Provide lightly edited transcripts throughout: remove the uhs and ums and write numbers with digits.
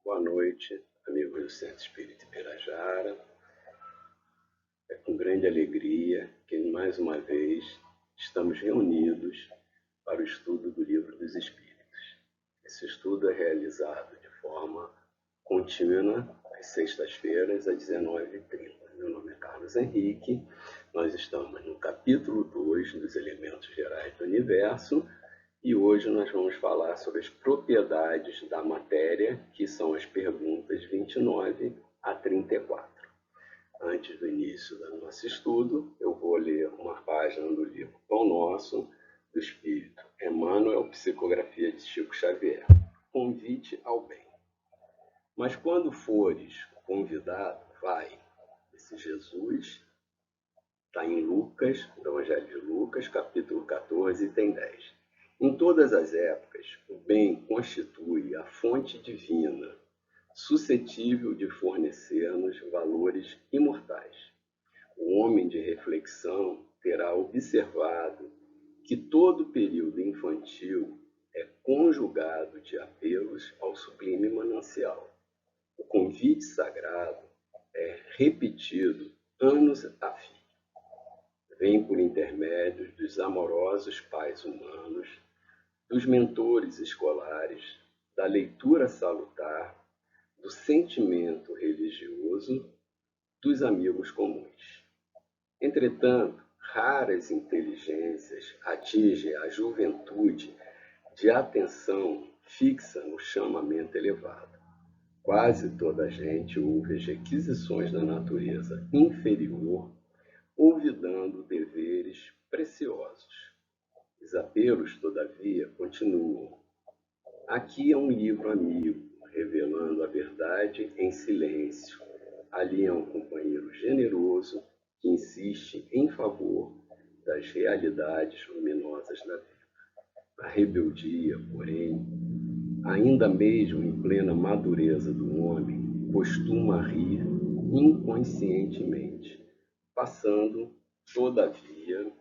Boa noite, amigos do Centro Espírita Pirajara. É com grande alegria que, mais uma vez, estamos reunidos para o estudo do Livro dos Espíritos. Esse estudo é realizado de forma contínua, às sextas-feiras, às 19h30. Meu nome é Carlos Henrique, nós estamos no capítulo 2 dos Elementos Gerais do Universo, e hoje nós vamos falar sobre as propriedades da matéria, que são as perguntas 29 a 34. Antes do início do nosso estudo, eu vou ler uma página do livro Pão Nosso, do Espírito Emmanuel, Psicografia de Chico Xavier. Convite ao bem. Mas quando fores convidado, vai. Esse Jesus está em Lucas, no Evangelho de Lucas, capítulo 14, tem 10. Em todas as épocas, o bem constitui a fonte divina, suscetível de fornecer-nos valores imortais. O homem de reflexão terá observado que todo período infantil é conjugado de apelos ao sublime manancial. O convite sagrado é repetido anos a fio. Vem por intermédio dos amorosos pais humanos, dos mentores escolares, da leitura salutar, do sentimento religioso, dos amigos comuns. Entretanto, raras inteligências atingem a juventude de atenção fixa no chamamento elevado. Quase toda a gente ouve as requisições da natureza inferior, olvidando deveres preciosos. Os apelos, todavia, continuam. Aqui é um livro amigo, revelando a verdade em silêncio. Ali é um companheiro generoso que insiste em favor das realidades luminosas da vida. A rebeldia, porém, ainda mesmo em plena madureza do homem, costuma rir inconscientemente, passando, todavia,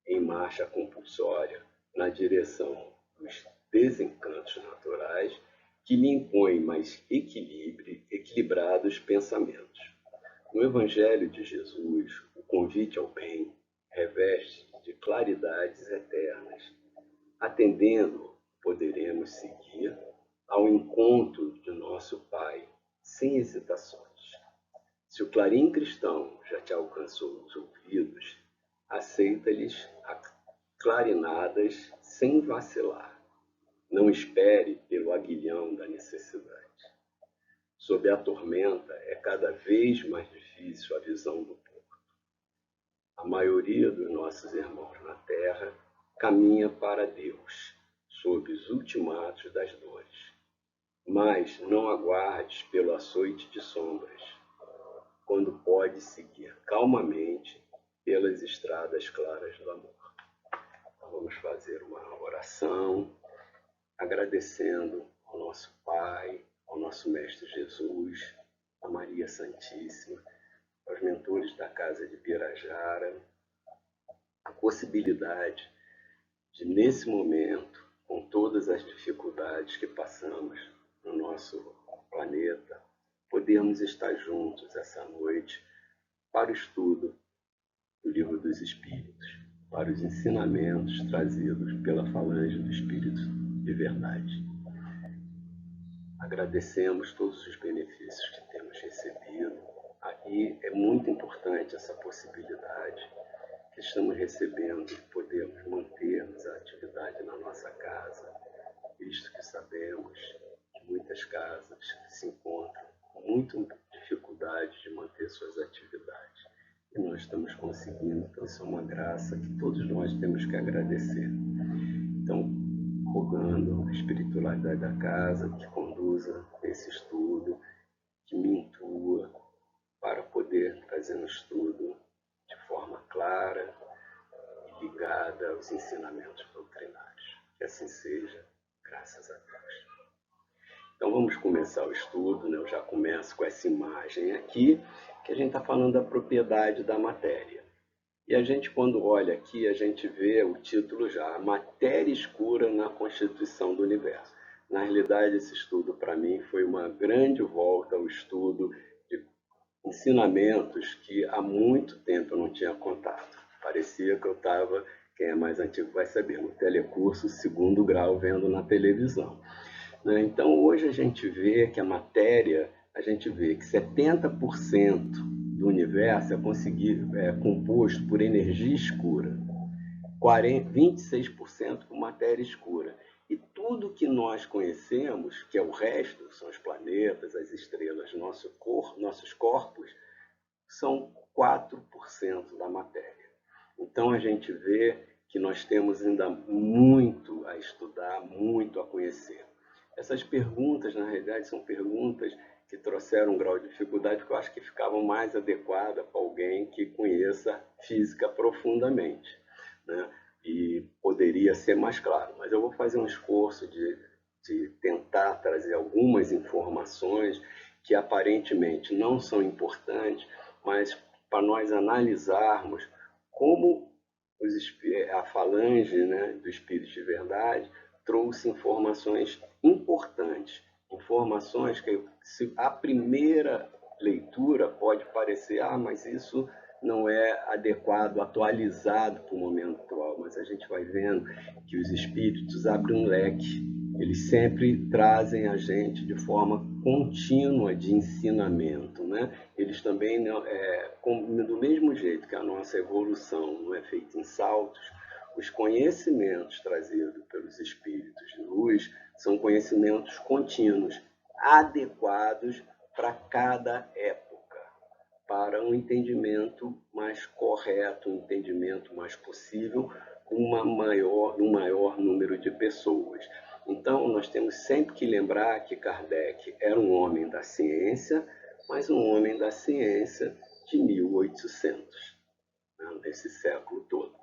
em marcha compulsória na direção dos desencantos naturais que lhe impõem mais equilibrados pensamentos. No Evangelho de Jesus, o convite ao bem reveste de claridades eternas. Atendendo, poderemos seguir ao encontro de nosso Pai, sem hesitações. Se o clarim cristão já te alcançou nos ouvidos, aceita-lhes clarinadas sem vacilar. Não espere pelo aguilhão da necessidade. Sob a tormenta é cada vez mais difícil a visão do porto. A maioria dos nossos irmãos na terra caminha para Deus, sob os ultimatos das dores. Mas não aguardes pelo açoite de sombras, quando pode seguir calmamente pelas estradas claras do amor. Então, vamos fazer uma oração, agradecendo ao nosso Pai, ao nosso Mestre Jesus, a Maria Santíssima, aos mentores da Casa de Pirajara, a possibilidade de, nesse momento, com todas as dificuldades que passamos no nosso planeta, podermos estar juntos essa noite para o estudo do Livro dos Espíritos, para os ensinamentos trazidos pela falange do Espírito de verdade. Agradecemos todos os benefícios que temos recebido. Aqui é muito importante essa possibilidade que estamos recebendo de podermos mantermos a atividade na nossa casa, visto que sabemos que muitas casas se encontram com muita dificuldade de manter suas atividades. E nós estamos conseguindo, então isso é uma graça que todos nós temos que agradecer. Então, rogando a espiritualidade da casa que conduza esse estudo, que me intua para poder trazer um estudo de forma clara e ligada aos ensinamentos doutrinários. Que assim seja, graças a Deus. Então vamos começar o estudo, né? Eu já começo com essa imagem aqui, que a gente está falando da propriedade da matéria. E a gente, quando olha aqui, a gente vê o título já, a matéria escura na constituição do universo. Na realidade, esse estudo, para mim, foi uma grande volta ao estudo de ensinamentos que há muito tempo eu não tinha contato. Parecia que eu estava, quem é mais antigo vai saber, no telecurso segundo grau, vendo na televisão. Então, hoje a gente vê que a matéria, a gente vê que 70% do universo é composto por energia escura, 26% por matéria escura. E tudo que nós conhecemos, que é o resto, são os planetas, as estrelas, nossos corpos, são 4% da matéria. Então a gente vê que nós temos ainda muito a estudar, muito a conhecer. Essas perguntas, na realidade, são perguntas que trouxeram um grau de dificuldade que eu acho que ficavam mais adequadas para alguém que conheça física profundamente, né? E poderia ser mais claro, mas eu vou fazer um esforço de tentar trazer algumas informações que aparentemente não são importantes, mas para nós analisarmos como a falange, né, do Espírito de Verdade trouxe informações importantes, informações que a primeira leitura pode parecer, mas isso não é adequado, atualizado para o momento atual, mas a gente vai vendo que os espíritos abrem um leque, eles sempre trazem a gente de forma contínua de ensinamento, né? Eles também, do mesmo jeito que a nossa evolução não é feita em saltos, os conhecimentos trazidos pelos espíritos de luz são conhecimentos contínuos, adequados para cada época, para um entendimento mais correto, um entendimento mais possível, com um maior número de pessoas. Então, nós temos sempre que lembrar que Kardec era um homem da ciência, mas um homem da ciência de 1800, né, desse século todo.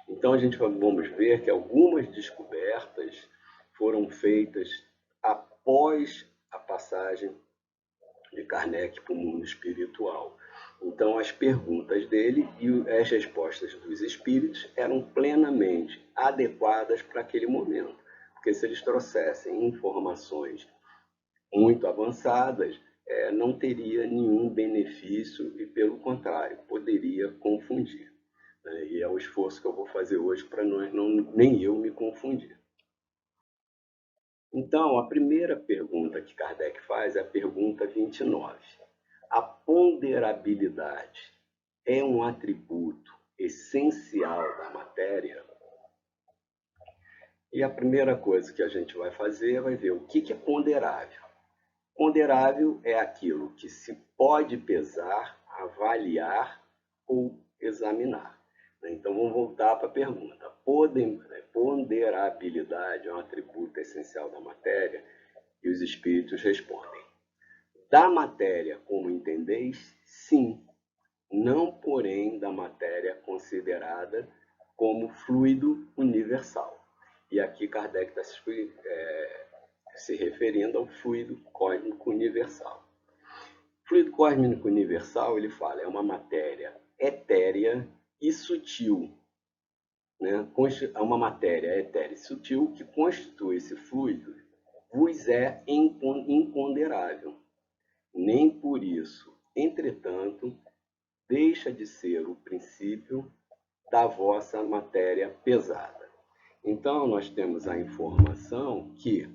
Então, vamos ver que algumas descobertas foram feitas após a passagem de Kardec para o mundo espiritual. Então, as perguntas dele e as respostas dos espíritos eram plenamente adequadas para aquele momento. Porque se eles trouxessem informações muito avançadas, não teria nenhum benefício e, pelo contrário, poderia confundir. E é o esforço que eu vou fazer hoje para nem eu me confundir. Então, a primeira pergunta que Kardec faz é a pergunta 29. A ponderabilidade é um atributo essencial da matéria? E a primeira coisa que a gente vai fazer vai ver o que é ponderável. Ponderável é aquilo que se pode pesar, avaliar ou examinar. Então vamos voltar para a pergunta. Ponderabilidade é um atributo essencial da matéria? E os espíritos respondem: da matéria como entendeis, sim, não porém da matéria considerada como fluido universal. E aqui Kardec está se referindo ao fluido cósmico universal. O fluido cósmico universal, ele fala, é uma matéria etérea e sutil, né? É uma matéria etérea e sutil que constitui esse fluido, vos é imponderável. Nem por isso, entretanto, deixa de ser o princípio da vossa matéria pesada. Então, nós temos a informação que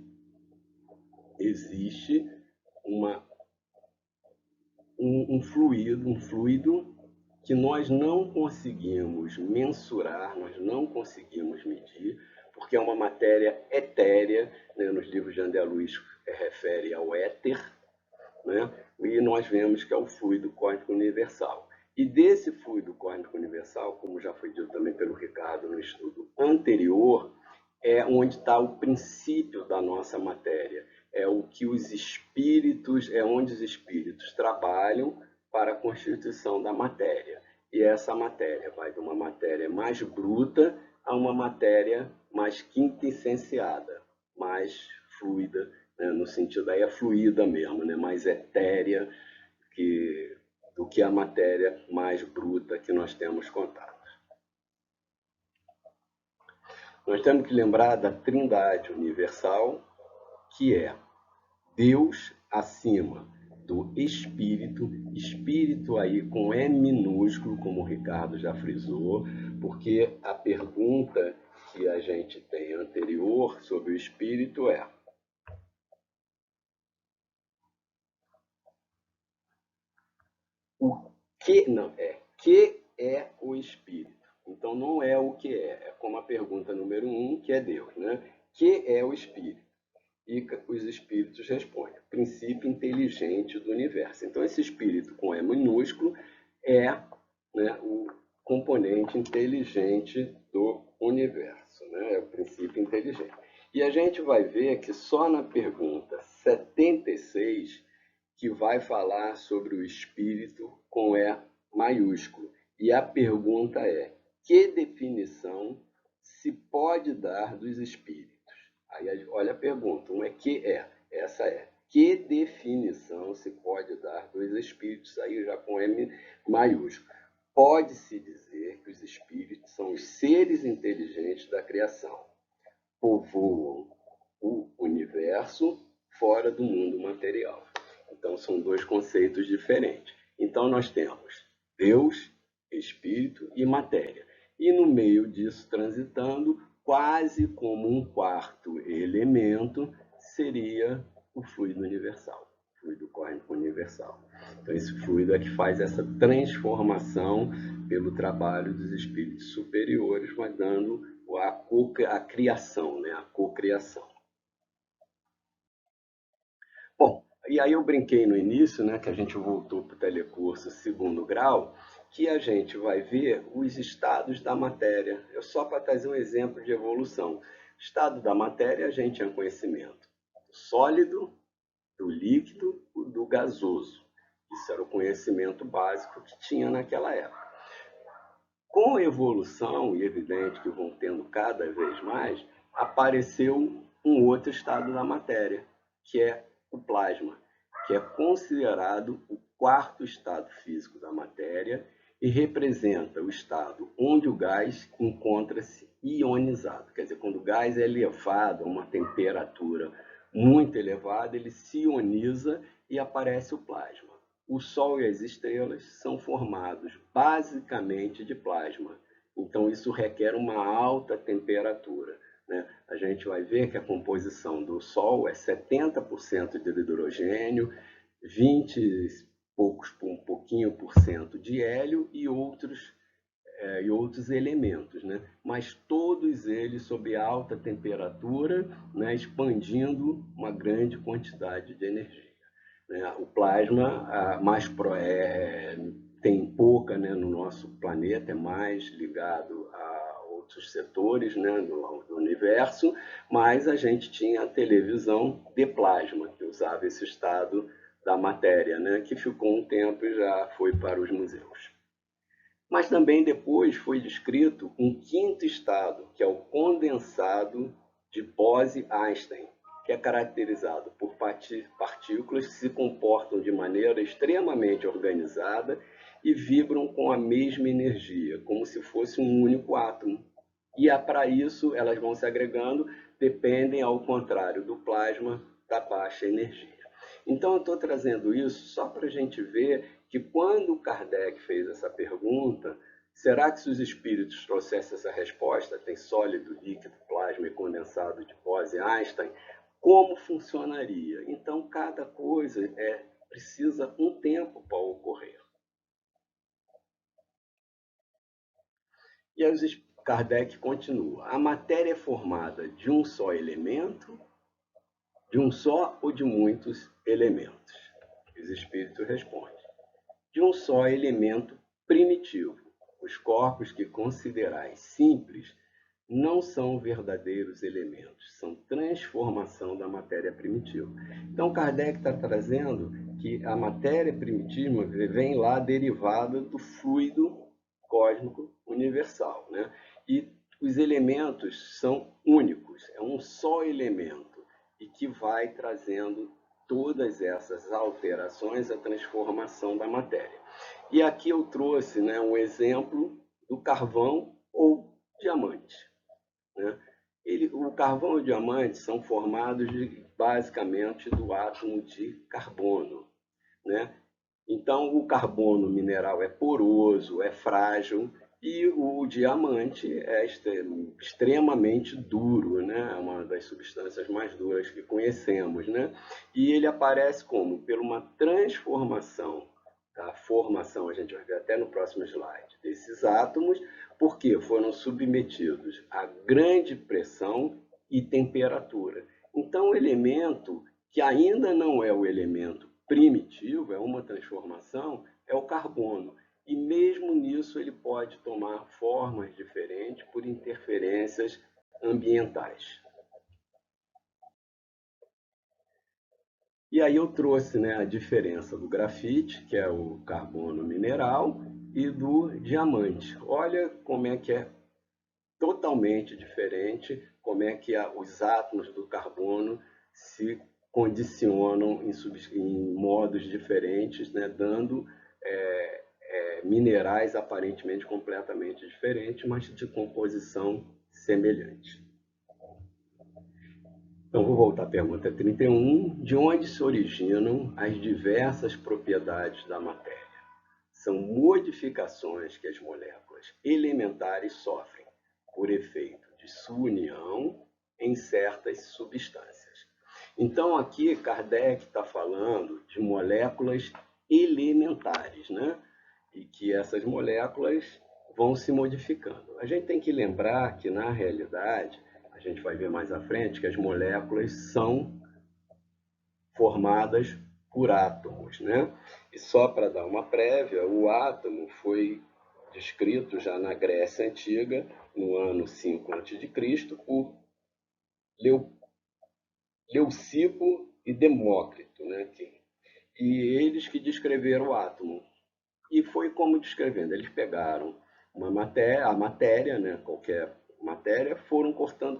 existe um fluido que nós não conseguimos mensurar, nós não conseguimos medir, porque é uma matéria etérea, né? Nos livros de André Luiz refere ao éter, né? E nós vemos que é o fluido cósmico universal. E desse fluido cósmico universal, como já foi dito também pelo Ricardo no estudo anterior, é onde está o princípio da nossa matéria. É o que os espíritos, é onde os espíritos trabalham para a constituição da matéria. E essa matéria vai de uma matéria mais bruta a uma matéria mais quintessenciada, mais fluida, né? No sentido aí é fluida mesmo, né? Mais etérea do que a matéria mais bruta que nós temos contato. Nós temos que lembrar da Trindade universal, que é Deus acima do espírito, espírito aí com E minúsculo, como o Ricardo já frisou, porque a pergunta que a gente tem anterior sobre o espírito é: o que não é? Que é o espírito? Então não é o que é como a pergunta número 1, que é Deus, né? Que é o espírito? E os espíritos respondem: princípio inteligente do universo. Então esse espírito com E minúsculo é, né, o componente inteligente do universo, né? É o princípio inteligente. E a gente vai ver que só na pergunta 76 que vai falar sobre o espírito com E maiúsculo. E a pergunta é: que definição se pode dar dos espíritos? Aí olha a pergunta, um é que é, essa é. Que definição se pode dar dos espíritos? Aí já com M maiúsculo. Pode-se dizer que os espíritos são os seres inteligentes da criação. Povoam o universo fora do mundo material. Então são dois conceitos diferentes. Então nós temos Deus, espírito e matéria. E no meio disso, transitando, quase como um quarto elemento, seria o fluido universal, o fluido cósmico universal. Então esse fluido é que faz essa transformação pelo trabalho dos espíritos superiores, vai dando a criação, né? A cocriação. Bom, e aí eu brinquei no início, né, que a gente voltou para o telecurso segundo grau, que a gente vai ver os estados da matéria. Eu só para trazer um exemplo de evolução. Estado da matéria, a gente tem conhecimento do sólido, do líquido, do gasoso. Isso era o conhecimento básico que tinha naquela época. Com a evolução, e evidente que vão tendo cada vez mais, apareceu um outro estado da matéria, que é o plasma, que é considerado o quarto estado físico da matéria e representa o estado onde o gás encontra-se ionizado. Quer dizer, quando o gás é elevado a uma temperatura muito elevada, ele se ioniza e aparece o plasma. O Sol e as estrelas são formados basicamente de plasma. Então, isso requer uma alta temperatura, né? A gente vai ver que a composição do Sol é 70% de hidrogênio, 20 e poucos, um pouquinho por cento de hélio e outros elementos, né? Mas todos eles sob alta temperatura, né? Expandindo uma grande quantidade de energia. Né? O plasma tem pouca, né, no nosso planeta, é mais ligado a outros setores, né, do universo, mas a gente tinha a televisão de plasma, que usava esse estado da matéria, né, que ficou um tempo e já foi para os museus. Mas também depois foi descrito um quinto estado, que é o condensado de Bose-Einstein, que é caracterizado por partículas que se comportam de maneira extremamente organizada e vibram com a mesma energia, como se fosse um único átomo. E para isso elas vão se agregando, dependem, ao contrário do plasma, da baixa energia. Então eu estou trazendo isso só para a gente ver que quando Kardec fez essa pergunta, será que se os espíritos trouxessem essa resposta, tem sólido, líquido, plasma e condensado de Bose-Einstein, como funcionaria? Então cada coisa precisa um tempo para ocorrer. E aí Kardec continua: a matéria é formada de um só elemento, de um só ou de muitos elementos? Os espíritos respondem: de um só elemento primitivo. Os corpos que considerais simples não são verdadeiros elementos, são transformação da matéria primitiva. Então Kardec está trazendo que a matéria primitiva vem lá derivada do fluido cósmico universal, né? E os elementos são únicos, é um só elemento e que vai trazendo todas essas alterações, a transformação da matéria. E aqui eu trouxe, né, um exemplo do carvão ou diamante, né? O carvão e o diamante são formados basicamente do átomo de carbono, né? Então, o carbono mineral é poroso, é frágil, e o diamante é extremamente duro, né? É uma das substâncias mais duras que conhecemos, né? E ele aparece como? Por uma transformação da formação, a gente vai ver até no próximo slide, desses átomos, porque foram submetidos a grande pressão e temperatura. Então, o elemento que ainda não é o elemento primitivo, é uma transformação, é o carbono. E mesmo nisso ele pode tomar formas diferentes por interferências ambientais. E aí eu trouxe, né, a diferença do grafite, que é o carbono mineral, e do diamante. Olha como é que é totalmente diferente, como é que os átomos do carbono se condicionam em modos diferentes, né, dando minerais aparentemente completamente diferentes, mas de composição semelhante. Então, vou voltar à pergunta 31. De onde se originam as diversas propriedades da matéria? São modificações que as moléculas elementares sofrem por efeito de sua união em certas substâncias. Então, aqui Kardec está falando de moléculas elementares, né? E que essas moléculas vão se modificando. A gente tem que lembrar que, na realidade, a gente vai ver mais à frente que as moléculas são formadas por átomos, né? E só para dar uma prévia, o átomo foi descrito já na Grécia Antiga, no ano 5 a.C., por Leucipo e Demócrito, né? E eles que descreveram o átomo. E foi como descrevendo, eles pegaram a matéria, né, qualquer matéria, foram cortando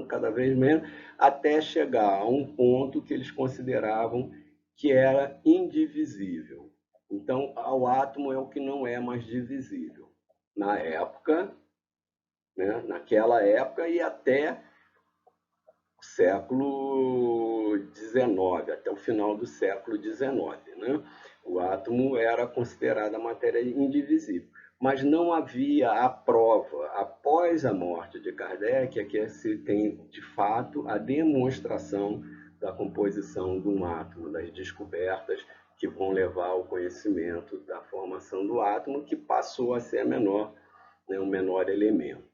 cada vez menos, até chegar a um ponto que eles consideravam que era indivisível. Então, o átomo é o que não é mais divisível. Na época, né, naquela época e até o século XIX, até o final do século XIX, né? O átomo era considerado a matéria indivisível, mas não havia a prova, após a morte de Kardec, é que se tem de fato a demonstração da composição de um átomo, das descobertas que vão levar ao conhecimento da formação do átomo, que passou a ser o menor elemento,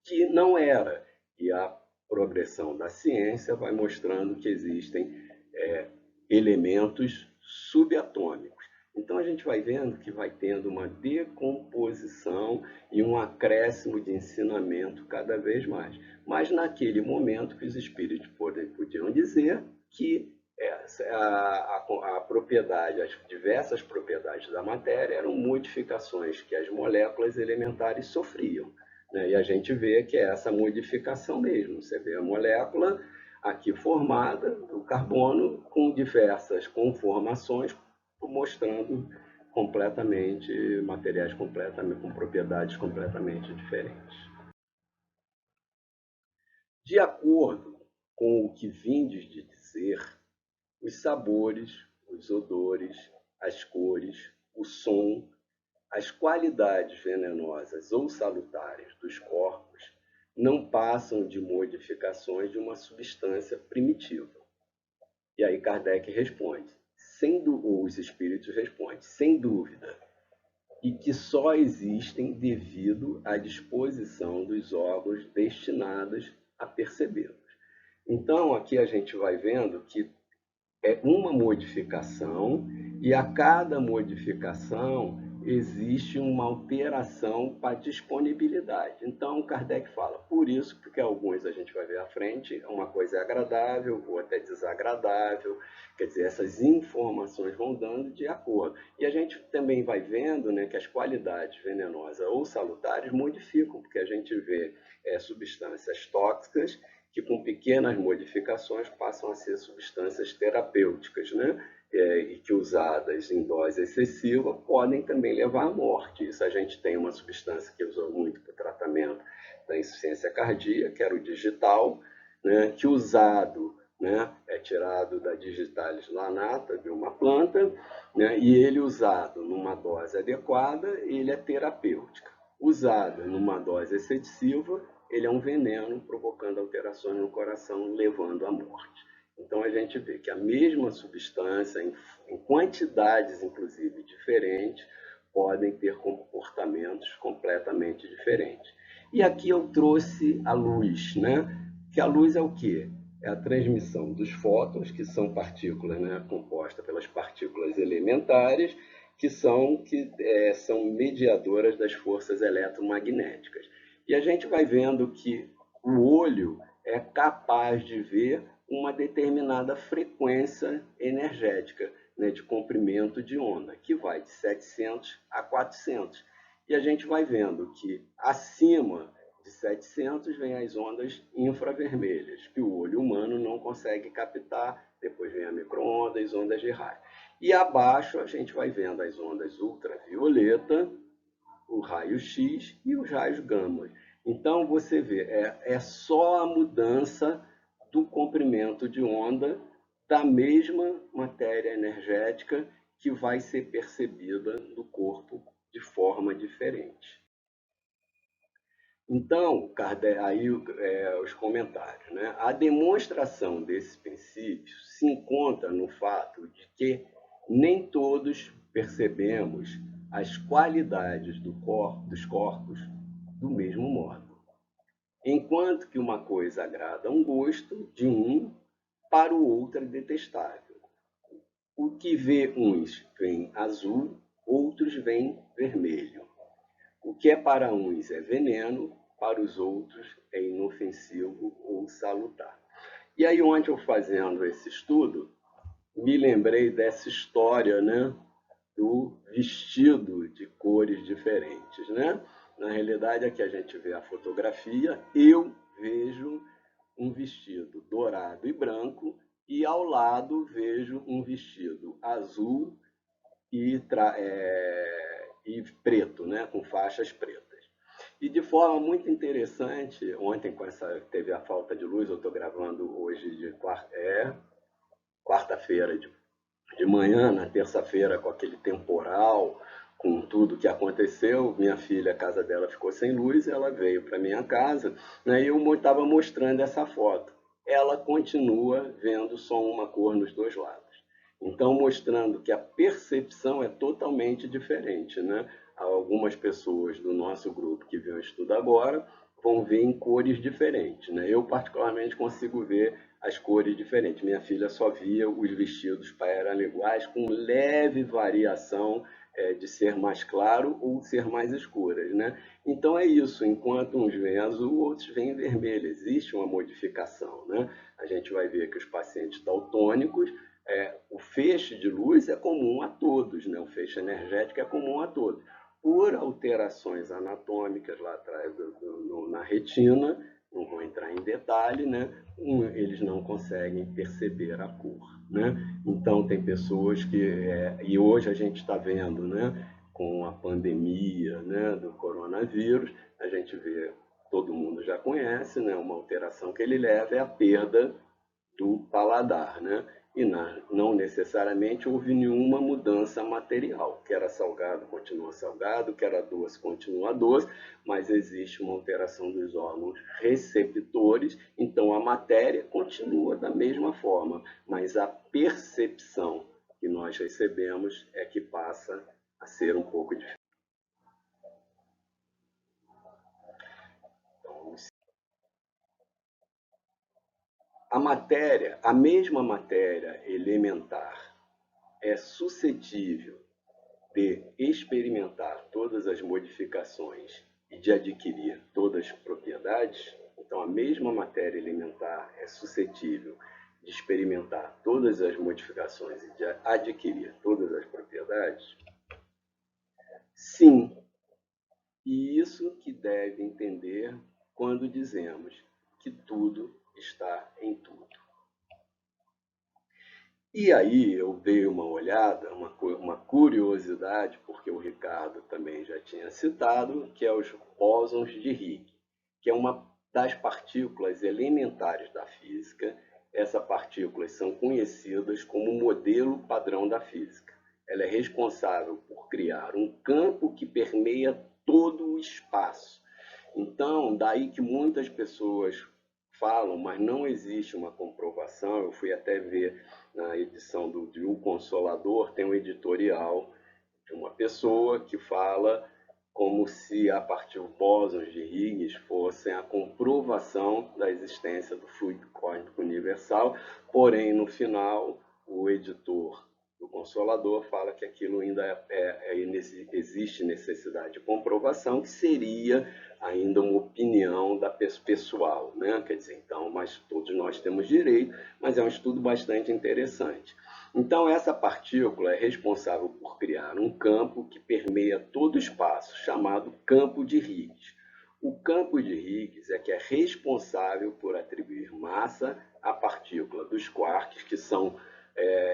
que não era. E a progressão da ciência vai mostrando que existem elementos subatômicos. Então a gente vai vendo que vai tendo uma decomposição e um acréscimo de ensinamento cada vez mais. Mas naquele momento que os espíritos podiam dizer que a propriedade, as diversas propriedades da matéria eram modificações que as moléculas elementares sofriam. Né? E a gente vê que é essa modificação mesmo. Você vê a molécula aqui formada, o carbono, com diversas conformações, mostrando completamente materiais completamente com propriedades completamente diferentes. De acordo com o que vindes de dizer, os sabores, os odores, as cores, o som, as qualidades venenosas ou salutares dos corpos não passam de modificações de uma substância primitiva. E aí Kardec responde, os espíritos respondem, sem dúvida, e que só existem devido à disposição dos órgãos destinados a percebê-los. Então, aqui a gente vai vendo que é uma modificação e a cada modificação existe uma alteração para disponibilidade. Então, Kardec fala, por isso, porque alguns a gente vai ver à frente, uma coisa é agradável, outra é desagradável, quer dizer, essas informações vão dando de acordo. E a gente também vai vendo, né, que as qualidades venenosas ou salutares modificam, porque a gente vê substâncias tóxicas que com pequenas modificações passam a ser substâncias terapêuticas, né? E que usadas em dose excessiva podem também levar à morte. Isso a gente tem uma substância que usou muito para o tratamento da insuficiência cardíaca, que era o digital, né, que usado, né, é tirado da digitalis lanata de uma planta, né, e ele usado numa dose adequada, ele é terapêutica. Usado numa dose excessiva, ele é um veneno, provocando alterações no coração, levando à morte. Então a gente vê que a mesma substância, em quantidades inclusive diferentes, podem ter comportamentos completamente diferentes. E aqui eu trouxe a luz, né? Que a luz é o quê? É a transmissão dos fótons, que são partículas, né, compostas pelas partículas elementares, que são mediadoras das forças eletromagnéticas. E a gente vai vendo que o olho é capaz de ver uma determinada frequência energética, né, de comprimento de onda, que vai de 700 a 400. E a gente vai vendo que acima de 700 vem as ondas infravermelhas, que o olho humano não consegue captar, depois vem a micro-ondas, ondas de raio. E abaixo a gente vai vendo as ondas ultravioleta, o raio X e os raios gama. Então você vê, é só a mudança do comprimento de onda da mesma matéria energética que vai ser percebida no corpo de forma diferente. Então, Kardec, aí os comentários, né? A demonstração desse princípio se encontra no fato de que nem todos percebemos as qualidades dos corpos do mesmo modo. Enquanto que uma coisa agrada a um gosto de um, para o outro é detestável. O que vê uns vem azul, outros vem vermelho. O que é para uns é veneno, para os outros é inofensivo ou salutar. E aí, ontem eu fazendo esse estudo, me lembrei dessa história, né, do vestido de cores diferentes, né? Na realidade, aqui a gente vê a fotografia, eu vejo um vestido dourado e branco, e ao lado vejo um vestido azul e preto, né, com faixas pretas. E de forma muito interessante, ontem teve a falta de luz, eu estou gravando hoje de quarta-feira de manhã, na terça-feira com aquele temporal, com tudo que aconteceu, minha filha, a casa dela ficou sem luz, ela veio para minha casa, né, e eu estava mostrando essa foto. Ela continua vendo só uma cor nos dois lados. Então, mostrando que a percepção é totalmente diferente, né? Algumas pessoas do nosso grupo que vêem o estudo agora vão ver em cores diferentes, né? Eu, particularmente, consigo ver as cores diferentes. Minha filha só via os vestidos paralinguais com leve variação de ser mais claro ou ser mais escuras, né? Então é isso, enquanto uns veem azul, outros veem vermelho. Existe uma modificação, né? A gente vai ver que os pacientes daltônicos, o feixe de luz é comum a todos, né? O feixe energético é comum a todos. Por alterações anatômicas lá atrás na retina, não vou entrar em detalhe, né? Eles não conseguem perceber a cor, né? Então tem pessoas e hoje a gente está vendo, né? Com a pandemia, né? Do coronavírus, a gente vê, todo mundo já conhece, né? Uma alteração que ele leva é a perda do paladar, né? E não necessariamente houve nenhuma mudança material. Que era salgado, continua salgado, que era doce, continua doce, mas existe uma alteração dos órgãos receptores, então a matéria continua da mesma forma, mas a percepção que nós recebemos é que passa a ser um pouco diferente. Então, a mesma matéria elementar é suscetível de experimentar todas as modificações e de adquirir todas as propriedades. Então, a mesma matéria elementar é suscetível de experimentar todas as modificações e de adquirir todas as propriedades? Sim, e isso que deve entender quando dizemos que tudo está em tudo. E aí eu dei uma olhada, uma curiosidade, porque o Ricardo também já tinha citado, que é os bósons de Higgs, que é uma das partículas elementares da física. Essas partículas são conhecidas como modelo padrão da física. Ela é responsável por criar um campo que permeia todo o espaço. Então, daí que muitas pessoas falam, mas não existe uma comprovação. Eu fui até ver na edição de O Consolador, tem um editorial de uma pessoa que fala como se a partir dos bósons de Higgs fossem a comprovação da existência do fluido cósmico universal, porém, no final, o editor do Consolador fala que aquilo ainda existe necessidade de comprovação, que seria ainda uma opinião da pessoal, né? Quer dizer, então, mas todos nós temos direito, mas é um estudo bastante interessante. Então, essa partícula é responsável por criar um campo que permeia todo o espaço, chamado campo de Higgs. O campo de Higgs é que é responsável por atribuir massa à partícula dos quarks, que são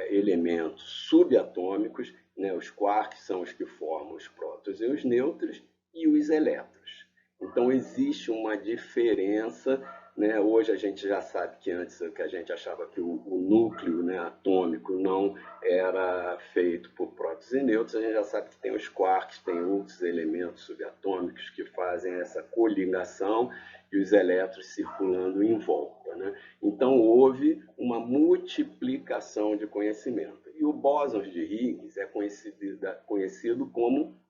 elementos subatômicos, né? Os quarks são os que formam os prótons e os nêutrons, e os elétrons. Então, existe uma diferença, né? Hoje a gente já sabe que antes que a gente achava que o núcleo, né, atômico não era feito por prótons e nêutrons, a gente já sabe que tem os quarks, tem outros elementos subatômicos que fazem essa coligação e os elétrons circulando em volta, né? Então, houve uma multiplicação de conhecimento. E o bóson de Higgs é conhecido como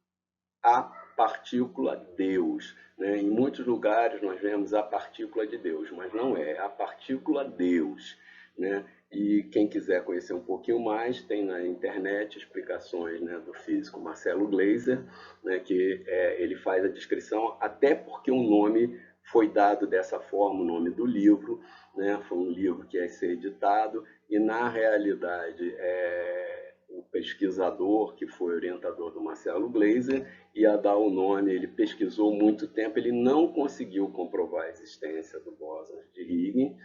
a partícula Deus, né? Em muitos lugares nós vemos a partícula de Deus, mas não é a partícula Deus, né? E quem quiser conhecer um pouquinho mais, tem na internet explicações, né, do físico Marcelo Gleiser, né, que ele faz a descrição, até porque o nome foi dado dessa forma, o nome do livro, né? Foi um livro que ia ser editado, e na realidade o pesquisador que foi orientador do Marcelo Gleiser ia dar o nome, ele pesquisou muito tempo, ele não conseguiu comprovar a existência do bóson de Higgs,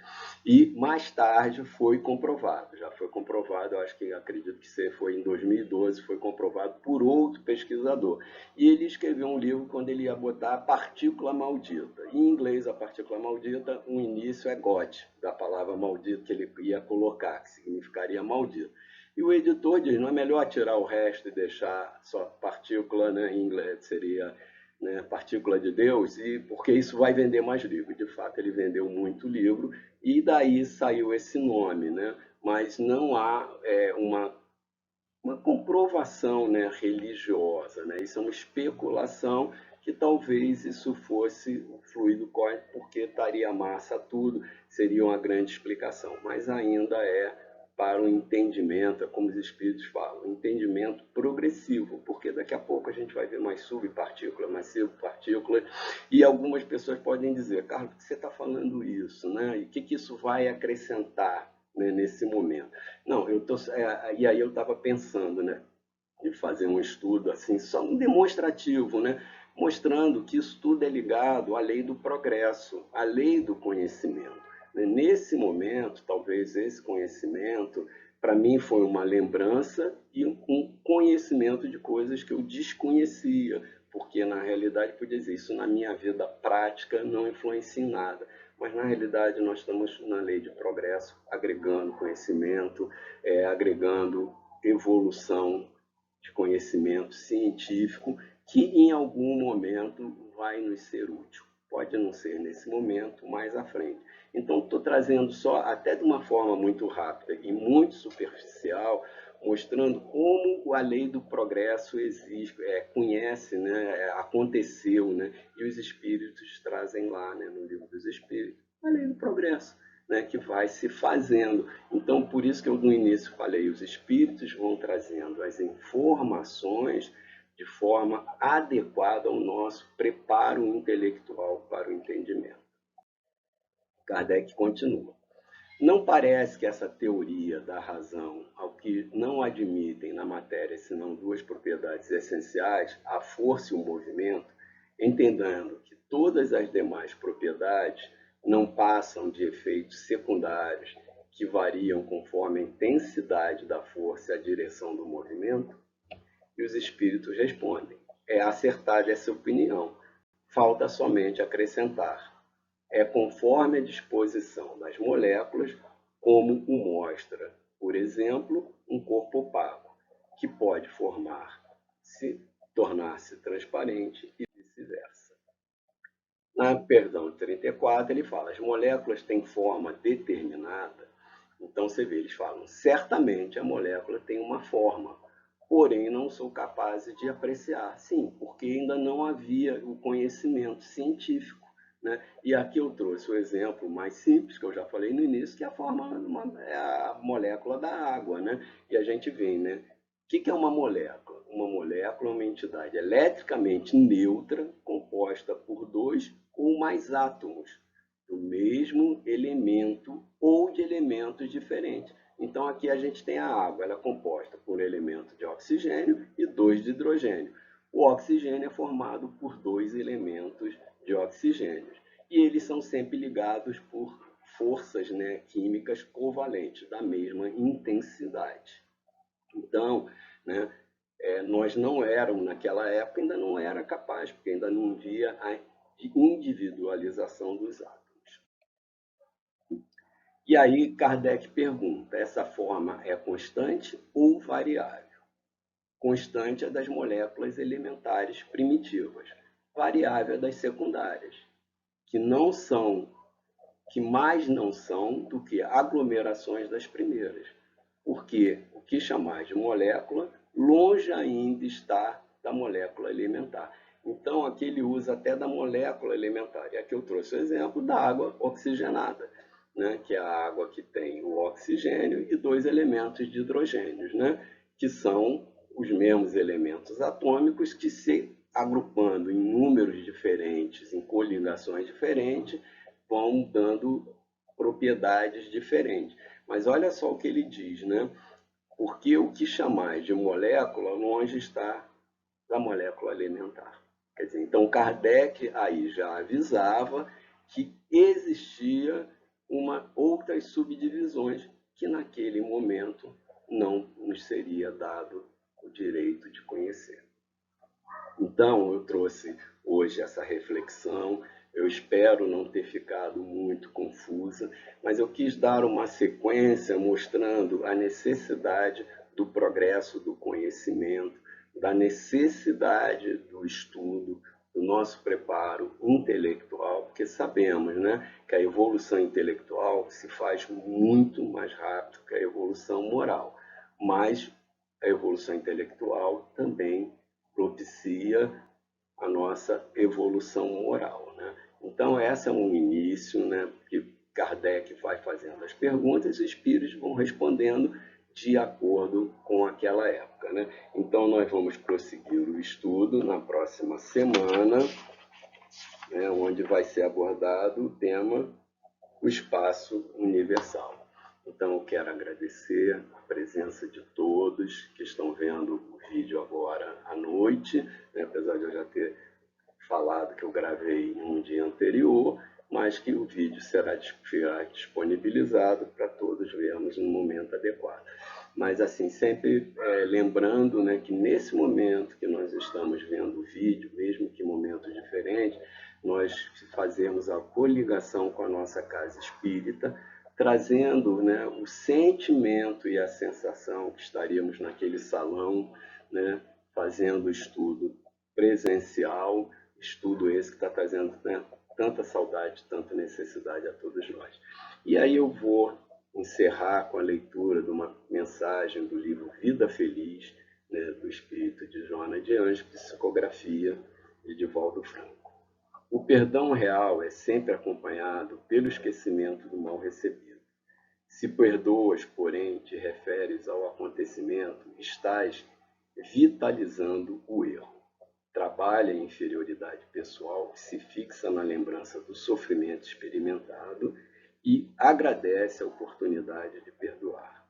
e mais tarde foi comprovado, já foi comprovado, eu acho que acredito que foi em 2012, foi comprovado por outro pesquisador. E ele escreveu um livro quando ele ia botar a partícula maldita. Em inglês, a partícula maldita, o início é God, da palavra maldito que ele ia colocar, que significaria maldito. E o editor diz, não é melhor tirar o resto e deixar só partícula, né? Em inglês seria, né, partícula de Deus, e porque isso vai vender mais livro. De fato, ele vendeu muito livro, e daí saiu esse nome, né? Mas não há uma comprovação, né, religiosa, né? Isso é uma especulação que talvez isso fosse o fluido cósmico, porque estaria massa tudo, seria uma grande explicação, mas ainda para o entendimento, é como os espíritos falam, entendimento progressivo, porque daqui a pouco a gente vai ver mais subpartículas, mais subpartículas, e algumas pessoas podem dizer, Carlos, por que você está falando isso, né? E o que isso vai acrescentar, né, nesse momento? Não, e aí eu estava pensando, né, em fazer um estudo assim, só um demonstrativo, né, mostrando que isso tudo é ligado à lei do progresso, à lei do conhecimento. Nesse momento, talvez esse conhecimento, para mim, foi uma lembrança e um conhecimento de coisas que eu desconhecia, porque na realidade, podia dizer, isso na minha vida prática não influencia em nada. Mas na realidade nós estamos na lei de progresso, agregando conhecimento, agregando evolução de conhecimento científico, que em algum momento vai nos ser útil. Pode não ser nesse momento, mais à frente. Então, estou trazendo só, até de uma forma muito rápida e muito superficial, mostrando como a lei do progresso existe, conhece, né, aconteceu, né, e os espíritos trazem lá, né, no livro dos espíritos, a lei do progresso, né, que vai se fazendo. Então, por isso que eu no início falei, os espíritos vão trazendo as informações de forma adequada ao nosso preparo intelectual para o entendimento. Kardec continua. Não parece que essa teoria da razão, ao que não admitem na matéria senão duas propriedades essenciais, a força e o movimento, entendendo que todas as demais propriedades não passam de efeitos secundários que variam conforme a intensidade da força e a direção do movimento? E os espíritos respondem: é acertada essa opinião. Falta somente acrescentar: é conforme a disposição das moléculas, como o mostra, por exemplo, um corpo opaco, que pode tornar-se transparente e vice-versa. Na perdão 34, ele fala, as moléculas têm forma determinada. Então, você vê, eles falam, certamente a molécula tem uma forma, porém não sou capaz de apreciar. Sim, porque ainda não havia o conhecimento científico, né? E aqui eu trouxe o exemplo mais simples, que eu já falei no início, que é é a molécula da água, né? E a gente vê, né? O que é uma molécula? Uma molécula é uma entidade eletricamente neutra, composta por dois ou mais átomos do mesmo elemento ou de elementos diferentes. Então aqui a gente tem a água, ela é composta por elemento de oxigênio e dois de hidrogênio. O oxigênio é formado por dois elementos de oxigênio e eles são sempre ligados por forças, né, químicas covalentes da mesma intensidade. Então, né, nós não éramos, naquela época, ainda não era capaz, porque ainda não havia a individualização dos átomos. E aí Kardec pergunta, essa forma é constante ou variável? Constante é das moléculas elementares primitivas, variável é das secundárias, que não são, que mais não são do que aglomerações das primeiras. Porque o que chamar de molécula, longe ainda está da molécula elementar. Então, aqui ele usa até da molécula elementar. E aqui eu trouxe o exemplo da água oxigenada, né? Que é a água que tem o oxigênio e dois elementos de hidrogênios, né? Que são os mesmos elementos atômicos que, se agrupando em números diferentes, em coligações diferentes, vão dando propriedades diferentes. Mas olha só o que ele diz, né? Porque o que chamais de molécula longe está da molécula elementar. Quer dizer, então Kardec aí já avisava que existia outras subdivisões que naquele momento não nos seria dado o direito de conhecer. Então, eu trouxe hoje essa reflexão. Eu espero não ter ficado muito confusa, mas eu quis dar uma sequência mostrando a necessidade do progresso do conhecimento, da necessidade do estudo, do nosso preparo intelectual, porque sabemos, né, que a evolução intelectual se faz muito mais rápido que a evolução moral, mas a evolução intelectual também propicia a nossa evolução moral, né? Então, esse é um início, né, que Kardec vai fazendo as perguntas e os espíritos vão respondendo de acordo com aquela época, né? Então, nós vamos prosseguir o estudo na próxima semana, né, onde vai ser abordado o tema o espaço universal. Então, eu quero agradecer a presença de todos que estão vendo o vídeo agora à noite, né? Apesar de eu já ter falado que eu gravei em um dia anterior, mas que o vídeo será disponibilizado para todos vermos no momento adequado. Mas, assim, sempre lembrando, né, que nesse momento que nós estamos vendo o vídeo, mesmo que em momentos diferentes, nós fazemos a coligação com a nossa casa espírita, trazendo, né, o sentimento e a sensação que estaríamos naquele salão, né, fazendo estudo presencial, estudo esse que está trazendo, né, tanta saudade, tanta necessidade a todos nós. E aí eu vou encerrar com a leitura de uma mensagem do livro Vida Feliz, né, do espírito de Joana de Anjos, psicografia de Divaldo Franco. O perdão real é sempre acompanhado pelo esquecimento do mal recebido. Se perdoas, porém, te referes ao acontecimento, estás vitalizando o erro. Trabalha a inferioridade pessoal que se fixa na lembrança do sofrimento experimentado e agradece a oportunidade de perdoar.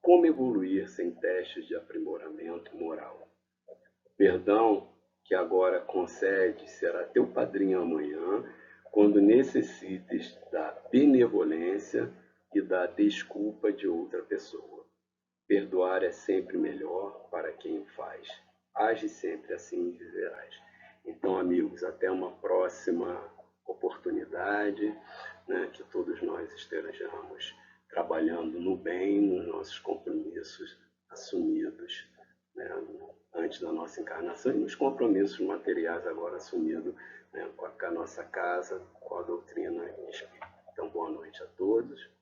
Como evoluir sem testes de aprimoramento moral? O perdão que agora concede será teu padrinho amanhã, quando necessites da benevolência e da desculpa de outra pessoa. Perdoar é sempre melhor para quem o faz. Age sempre assim e viverás. Então, amigos, até uma próxima oportunidade, né, que todos nós estejamos trabalhando no bem, nos nossos compromissos assumidos, né, antes da nossa encarnação e nos compromissos materiais agora assumidos, né, com a nossa casa, com a doutrina espírita. Então, boa noite a todos.